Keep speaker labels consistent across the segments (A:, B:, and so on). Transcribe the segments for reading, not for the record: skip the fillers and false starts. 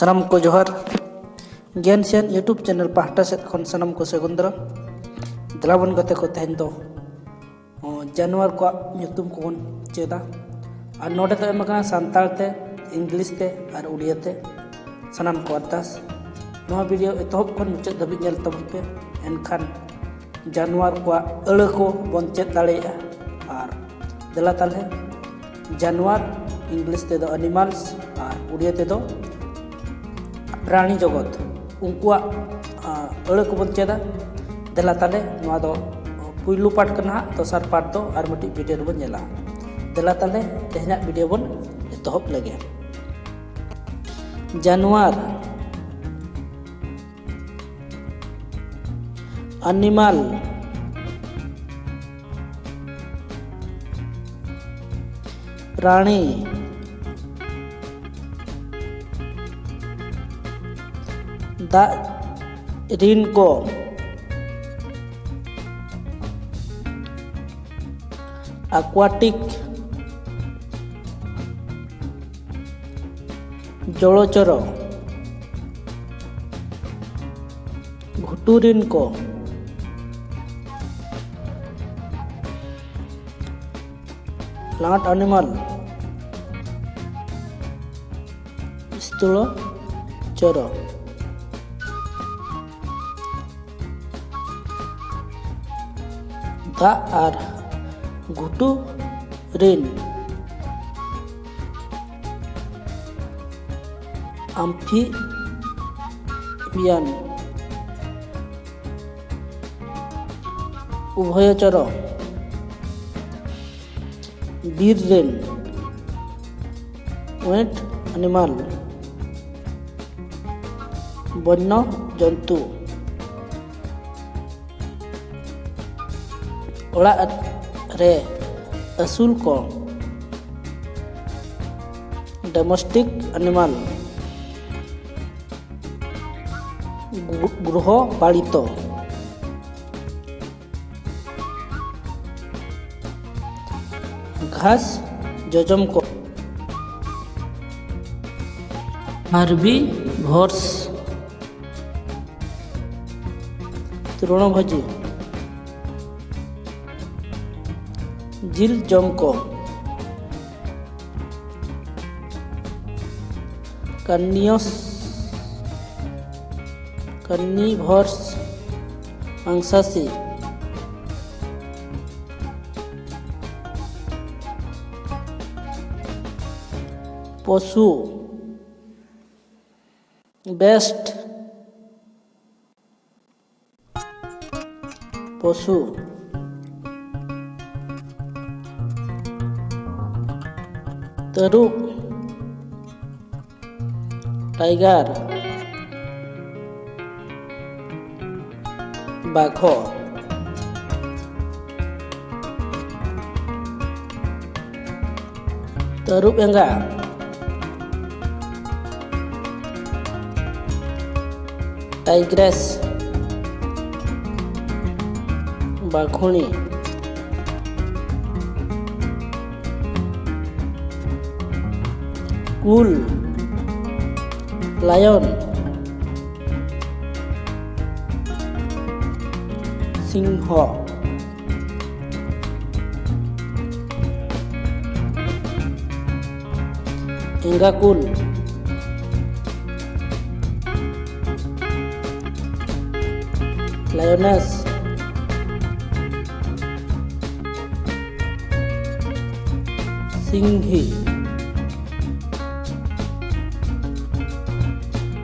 A: ᱥᱟᱱᱟᱢ ᱠᱚ ᱡᱚᱦᱟᱨ ᱜᱮᱭᱟᱱ ᱥᱮᱱ ᱤᱭᱩᱴᱩᱵ ᱪᱮᱱᱮᱞ ᱯᱟᱦᱴᱟ ᱥᱮᱫ ᱠᱷᱚᱱ ᱥᱟᱱᱟᱢ ᱠᱚ ᱥᱟᱹᱜᱩᱱ ᱫᱟᱨᱟᱢ ᱫᱮᱞᱟᱵᱚᱱ ᱜᱟᱛᱮ ᱠᱚ ᱛᱮᱦᱮᱧ ᱫᱚ ᱡᱟᱱᱣᱟᱨ ᱠᱚᱣᱟᱜ ᱧᱩᱛᱩᱢ ᱠᱚᱵᱚᱱ ᱪᱮᱫᱟ ᱟᱨ ᱱᱚᱰᱮ ᱫᱚ ᱮᱢ ᱟᱠᱟᱱᱟ ᱥᱟᱱᱛᱟᱲ ᱛᱮ ᱤᱝᱞᱤᱥ ᱛᱮ ᱟᱨ ᱩᱲᱤᱭᱟ ᱛᱮ ᱥᱟᱱᱟᱢ ᱠᱚ ᱟᱨᱫᱟᱥ ᱱᱚᱣᱟ ᱵᱷᱤᱰᱤᱭᱳ ᱮᱛᱚᱦᱚᱵ ᱠᱷᱚᱱ ᱢᱩᱪᱟᱹᱫ ᱫᱷᱟᱹᱵᱤᱡ ᱧᱮᱞ ᱛᱟᱵᱚᱱ ᱯᱮ ᱮᱱᱠᱷᱟन ᱡᱟᱱᱣᱟर ᱠᱚᱣᱟᱜ ᱟᱹᱲᱟᱹ ko ᱵᱚᱱ ᱪᱮᱫ ᱫᱟᱲᱮᱭᱟᱜᱼᱟ ᱟᱨ ᱫᱮᱞᱟ ᱛᱟᱦᱞᱮ ᱡᱟᱱᱣᱟर इंग्लिश तेदो एनिमल्स और उड़िया तेदो प्राणी जगत उनकुआ अड़ को बन चेदा देला ताले नोआ दो पुइलु पार्ट कना दोसार पार्ट दो और मिट्टी वीडियो बन नेला देला ताले तेहना वीडियो बन एतहब लगे जानवर एनिमल प्राणी दा ऋण को एक्वाटिक जलचर घुटु ऋण को प्लांट एनिमल स्थूलचर दा और घुटु ऋण एम्फिबियन उभयचर बीर ऋण वेट एनिमल वन्य जंतु ओड़ा रे असूल को डोमेस्टिक एनिमल गृह पालित घास जजम को हार्बिवोर्स तृणभोजी जिल जम को कार्निवोर्स मांसाशी पशु बेस्ट पशु तरुप टाइगर बाघ तरुप एंगा टाइग्रेस बाघुणी कुल लायन सिंह एंगा कुल लायनेस सिंही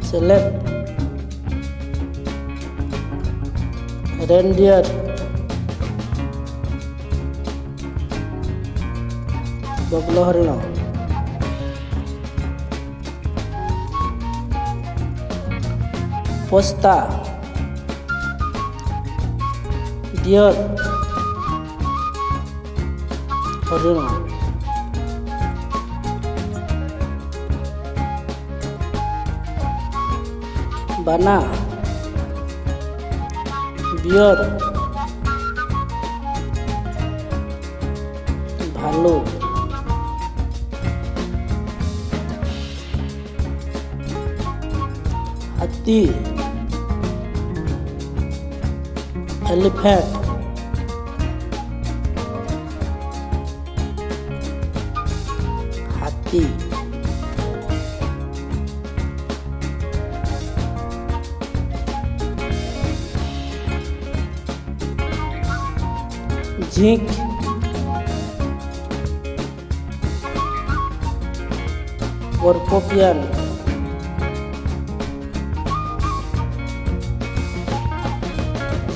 A: सेलेब रेनडियर बगलो हरिण पोस्ता डियर हरिण बाना बियर भालू hathi, elephant, hathi, झींक, स्कॉर्पियन,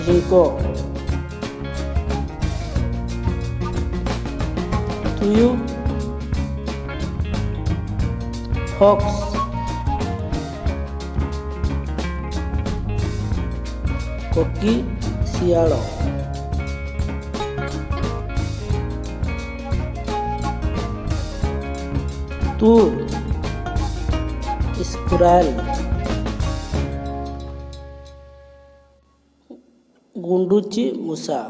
A: रिको, तुयू, फॉक्स, कोकी, सियालो, तूर, स्क्वायरल, गुंडूची मुसा,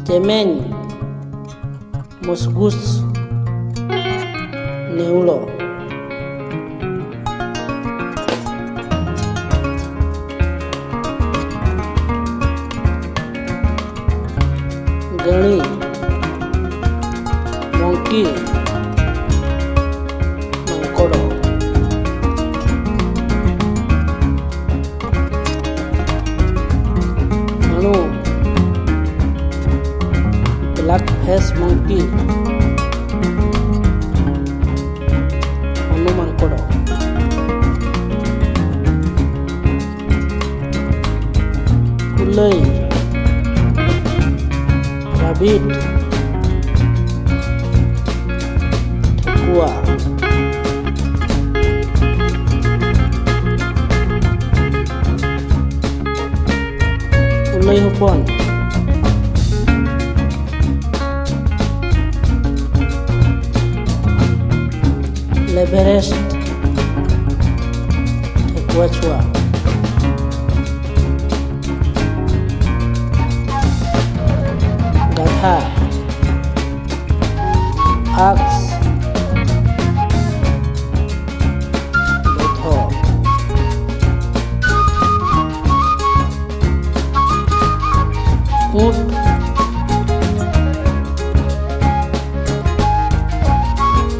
A: चेमेन, musgus, नेवलो, गणी, मोंकी, मंकोड़ो, मनु, ब्लैक फेस मोंकी, मनु मंकोड़ो, कुलई, rabbit, ठेकुआ, कुलई हपन, लेवेरेस्ट, ठेकुआ छुआ, गधा, आक्स, गधो, ऊंट,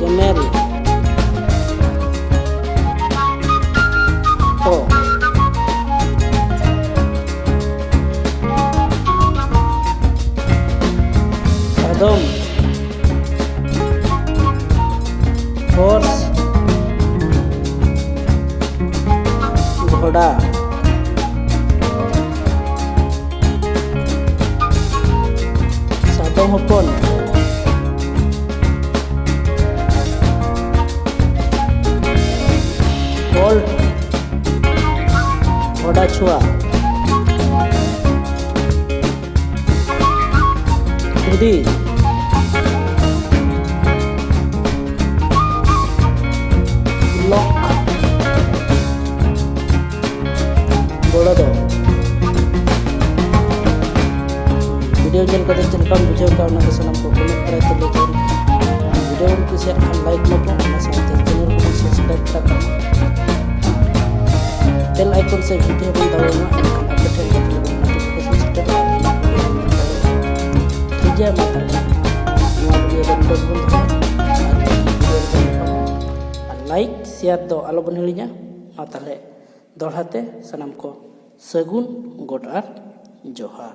A: कैमेल, सादम, हॉर्स, घोड़ा, सादम हपन, कोल्ट, घोड़ा छुआ, खुदी, लॉक, बड़द, वीडियो जल कर चलका बुझे का सनम को कमेंट करे तो ले वीडियो को किसी लाइक मत चैनल को सब्सक्राइब कर बेल आइकन से वीडियो बन दावना अपडेट नोटिफिकेशन सेट ठीक है वीडियो लाइक शेयर दो आलो बन हिड़िया मा ताले दोहराते सनम को सगुन गोड आर जोहार।